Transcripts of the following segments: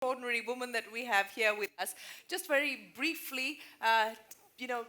extraordinary woman that we have here with us. Just very briefly, you know,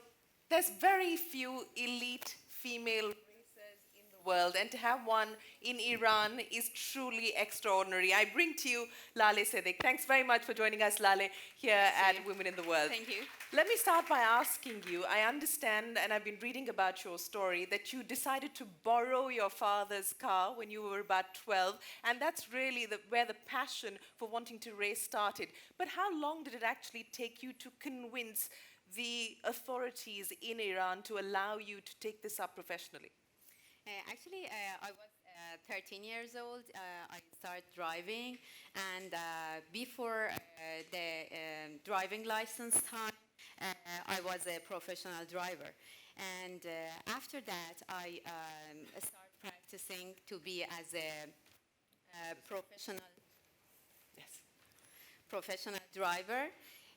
there's very few elite female racers in the world, and to have one in Iran is truly extraordinary. I bring to you Lale Seddigeh. Thanks very much for joining us, Lale, here at Women in the World. Thank you. Let me start by asking you, I understand, and I've been reading about your story, that you decided to borrow your father's car when you were about 12, and that's really where the passion for wanting to race started. But how long did it actually take you to convince the authorities in Iran to allow you to take this up professionally? Actually, I was 13 years old. I started driving, and before the driving license time, I was a professional driver. And after that, I started practicing to be as a Yes. professional driver.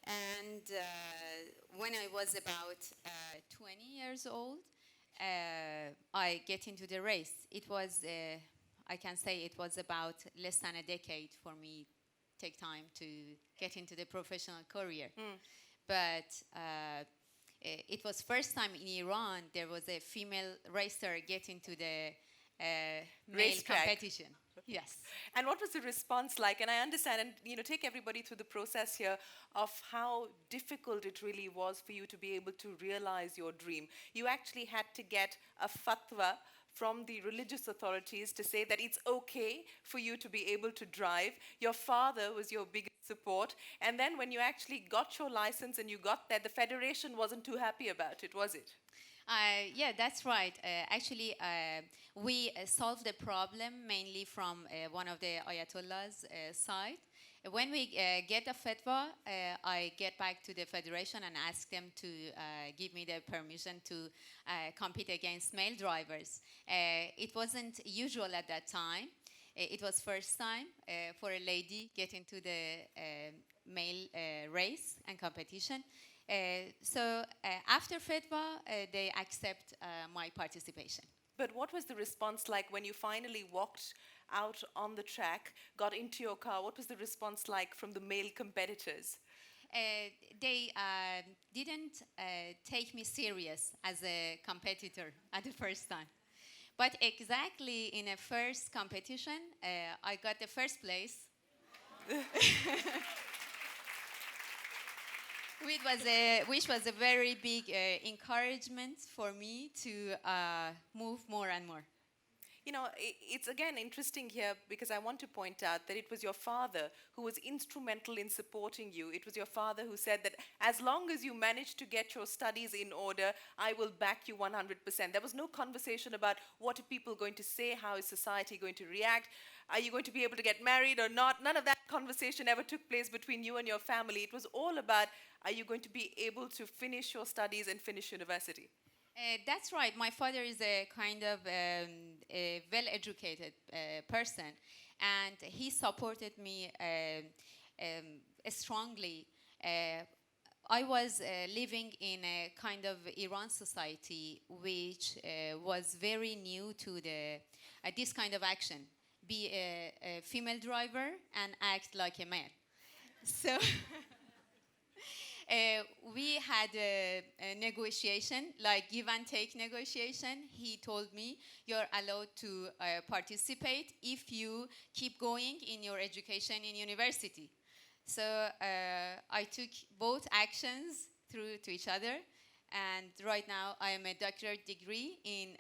And when I was about 20 years old, I get into the race. It was, I can say it was about less than a decade for me take time to get into the professional career. But it was first time in Iran there was a female racer get into the male competition. Yes. And what was the response like? And I understand, and take everybody through the process here of how difficult it really was for you to be able to realize your dream. You actually had to get a fatwa from the religious authorities to say that it's okay for you to be able to drive. Your father was your biggest support. And then when you actually got your license and you got there, the federation wasn't too happy about it, was it? Yeah, that's right. Actually, we solved the problem mainly from one of the Ayatollah's side. When we get a fatwa, I get back to the federation and ask them to give me the permission to compete against male drivers. It wasn't usual at that time. It was first time for a lady get into the male race and competition. So after fatwa, they accept my participation. But what was the response like when you finally walked out on the track, got into your car? What was the response like from the male competitors? They didn't take me serious as a competitor at the first time. But exactly in a first competition, I got the first place. Which was a very big encouragement for me to move more and more. It's again interesting here because I want to point out that it was your father who was instrumental in supporting you. It was your father who said that as long as you manage to get your studies in order, I will back you 100%. There was no conversation about what are people going to say, how is society going to react, are you going to be able to get married or not. None of that conversation ever took place between you and your family. It was all about, are you going to be able to finish your studies and finish university? That's right. My father is a kind of a well-educated person, and he supported me strongly. I was living in a kind of Iran society which was very new to this kind of action. Be a female driver and act like a man. So we had a negotiation, like give and take negotiation. He told me, you're allowed to participate if you keep going in your education in university. So I took both actions through to each other. And right now I am a doctorate degree in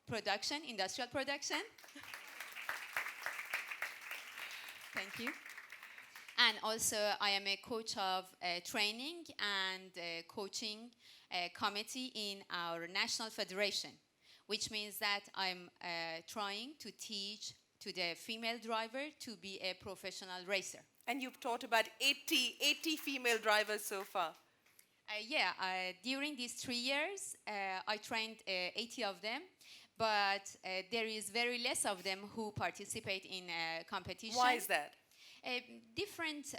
production, industrial production. Thank you. And also, I am a coach of training and coaching committee in our national federation, which means that I'm trying to teach to the female driver to be a professional racer. And you've taught about 80 female drivers so far. During these 3 years, I trained 80 of them, but there is very less of them who participate in competition. Why is that? Different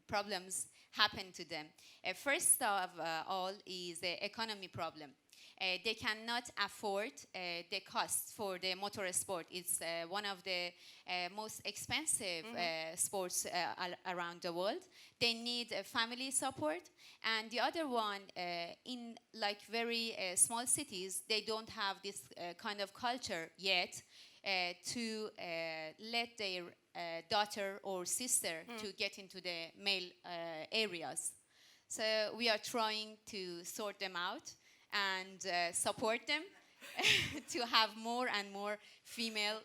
problems happen to them. First of all is the economy problem. They cannot afford the cost for the motor sport. It's one of the most expensive sports around the world. They need family support. And the other one, in like very small cities, they don't have this kind of culture yet to let their daughter or sister to get into the male areas. So we are trying to sort them out and support them to have more and more female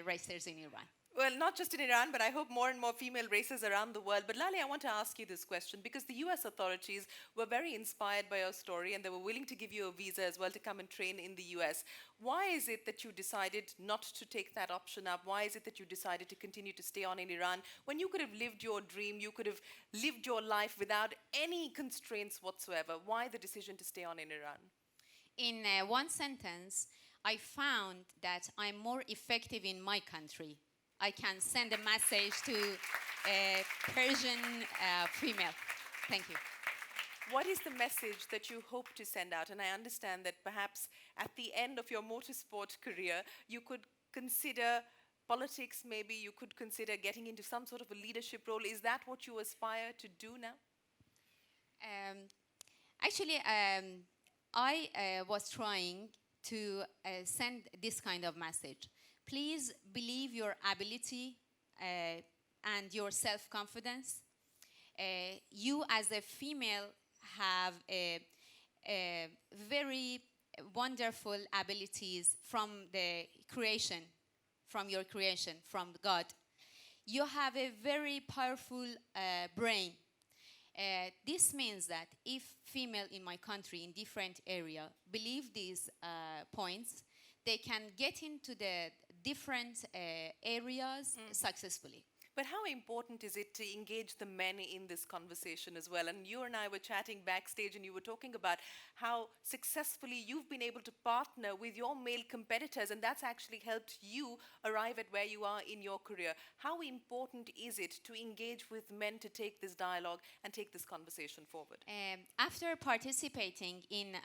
racers in Iran. Well, not just in Iran, but I hope more and more female racers around the world. But Lali, I want to ask you this question because the US authorities were very inspired by your story and they were willing to give you a visa as well to come and train in the US. Why is it that you decided not to take that option up? Why is it that you decided to continue to stay on in Iran when you could have lived your dream, you could have lived your life without any constraints whatsoever? Why the decision to stay on in Iran? In one sentence, I found that I'm more effective in my country. I can send a message to a Persian female. Thank you. What is the message that you hope to send out? And I understand that perhaps at the end of your motorsport career, you could consider politics, maybe you could consider getting into some sort of a leadership role. Is that what you aspire to do now? Actually, I was trying to send this kind of message. Please believe your ability and your self-confidence. You as a female have very wonderful abilities from the creation, from your creation, from God. You have a very powerful brain. This means that if female in my country in different area believe these points, they can get into the different areas successfully. But how important is it to engage the men in this conversation as well? And you and I were chatting backstage and you were talking about how successfully you've been able to partner with your male competitors and that's actually helped you arrive at where you are in your career. How important is it to engage with men to take this dialogue and take this conversation forward? After participating in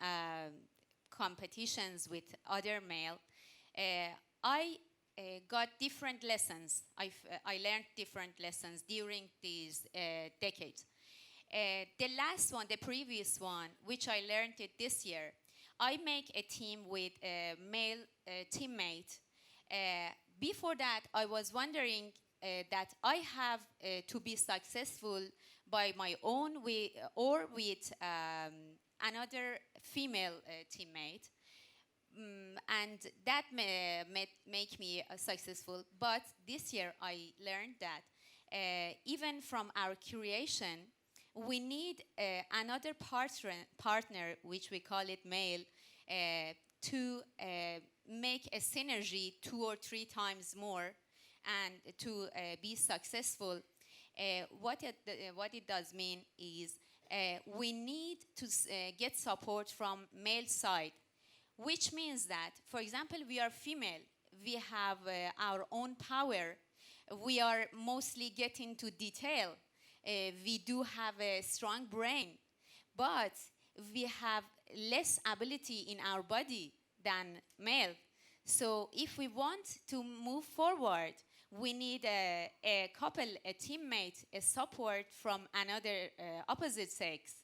competitions with other male, I got different lessons. I learned different lessons during these decades. The last one, the previous one, which I learned it this year, I make a team with a male teammate. Before that, I was wondering that I have to be successful by my own way or with another female teammate. And that make me successful. But this year I learned that even from our creation, we need another partner, which we call it male, to make a synergy 2 or 3 times more and to be successful. What it does mean is we need to get support from male side. Which means that, for example, we are female. We have our own power. We are mostly getting to detail. We do have a strong brain, but we have less ability in our body than male. So if we want to move forward, we need a couple, a teammate, a support from another opposite sex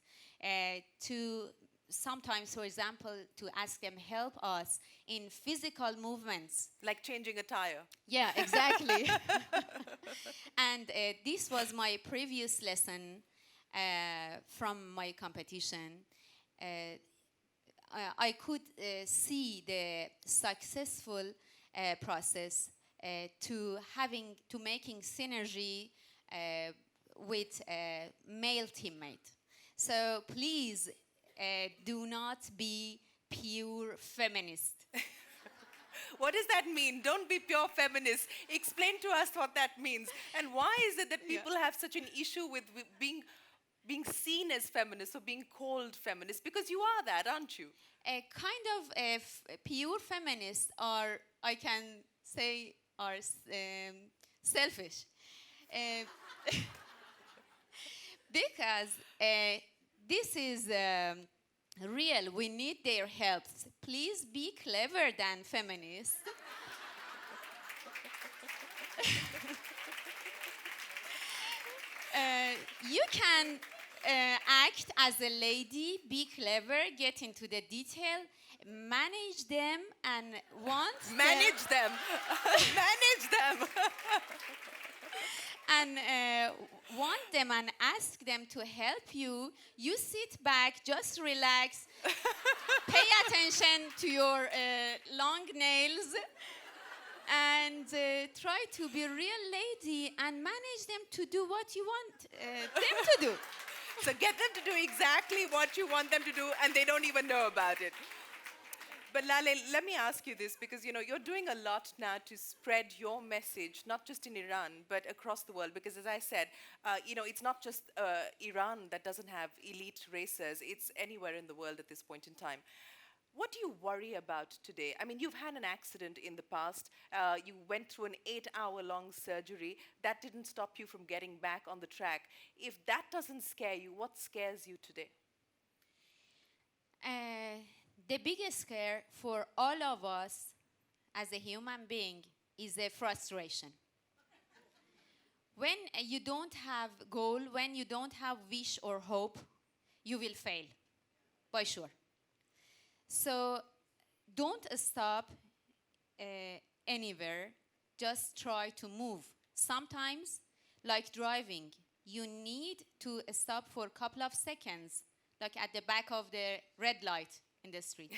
to sometimes, for example, to ask them help us in physical movements. Like changing a tire. Yeah, exactly. And this was my previous lesson from my competition. I could see the successful process to making synergy with a male teammate. So please, do not be pure feminist. What does that mean? Don't be pure feminist. Explain to us what that means. And why is it that people have such an issue with being seen as feminist or being called feminist? Because you are that, aren't you? A kind of pure feminists are, I can say, are selfish. Because this is real. We need their help. Please be clever than feminists. You can act as a lady, be clever, get into the detail, manage them, and want Manage them. Manage them. and want them and ask them to help you. You sit back, just relax, pay attention to your long nails, and try to be a real lady and manage them to do what you want them to do. So get them to do exactly what you want them to do, and they don't even know about it. But Lale, let me ask you this, because you're doing a lot now to spread your message, not just in Iran, but across the world. Because as I said, it's not just Iran that doesn't have elite racers. It's anywhere in the world at this point in time. What do you worry about today? I mean, you've had an accident in the past. You went through an 8-hour-long surgery. That didn't stop you from getting back on the track. If that doesn't scare you, what scares you today? The biggest scare for all of us as a human being is a frustration. When you don't have goal, when you don't have wish or hope, you will fail, by sure. So don't stop anywhere, just try to move. Sometimes, like driving, you need to stop for a couple of seconds, like at the back of the red light in the street.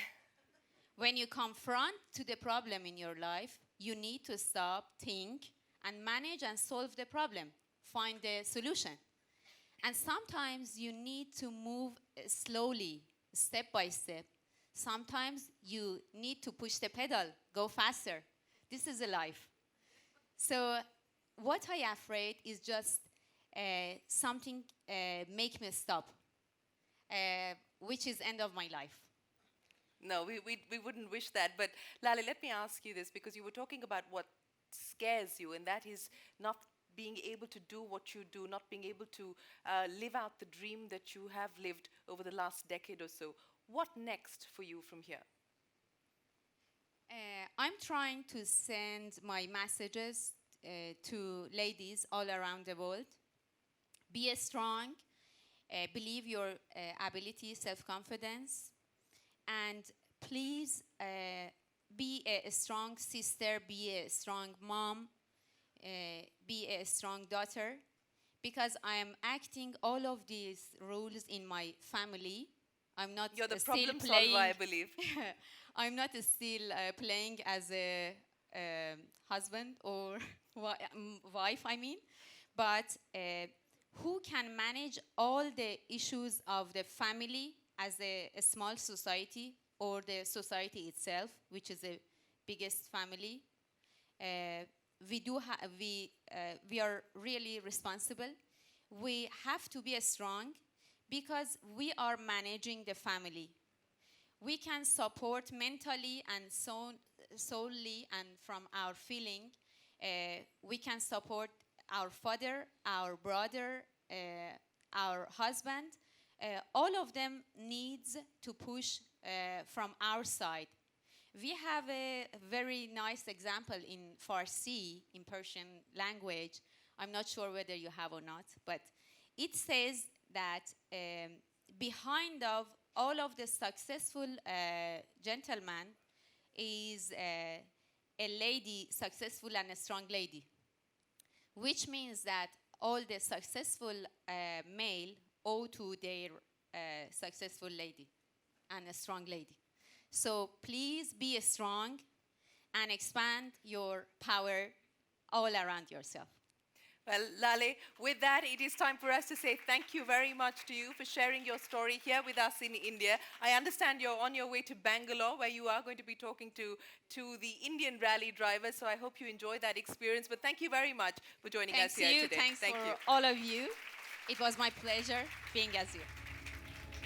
When you confront to the problem in your life, you need to stop, think, and manage and solve the problem, find the solution. And sometimes you need to move slowly, step by step. Sometimes you need to push the pedal, go faster. This is a life. So what I am afraid is just something make me stop, which is end of my life. No, we wouldn't wish that. But Lale, let me ask you this, because you were talking about what scares you, and that is not being able to do what you do, not being able to live out the dream that you have lived over the last decade or so. What next for you from here? I'm trying to send my messages to ladies all around the world. Be strong, believe your ability, self-confidence, and please be a strong sister, be a strong mom, be a strong daughter, because I am acting all of these roles in my family. I'm not You're the still problem playing. solver, I believe. I'm not still playing as a husband or wife, I mean, but who can manage all the issues of the family as a small society, or the society itself, which is the biggest family. We are really responsible. We have to be strong, because we are managing the family. We can support mentally and solely, and from our feeling, we can support our father, our brother, our husband. All of them needs to push from our side. We have a very nice example in Farsi, in Persian language. I'm not sure whether you have or not, but it says that behind of all of the successful gentlemen is a lady, successful and a strong lady, which means that all the successful male owe to their successful lady and a strong lady. So please be strong and expand your power all around yourself. Well, Lale, with that, it is time for us to say thank you very much to you for sharing your story here with us in India. I understand you're on your way to Bangalore, where you are going to be talking to the Indian rally drivers. So I hope you enjoy that experience. But thank you very much for joining us here today. Thanks for all of you. It was my pleasure being as you.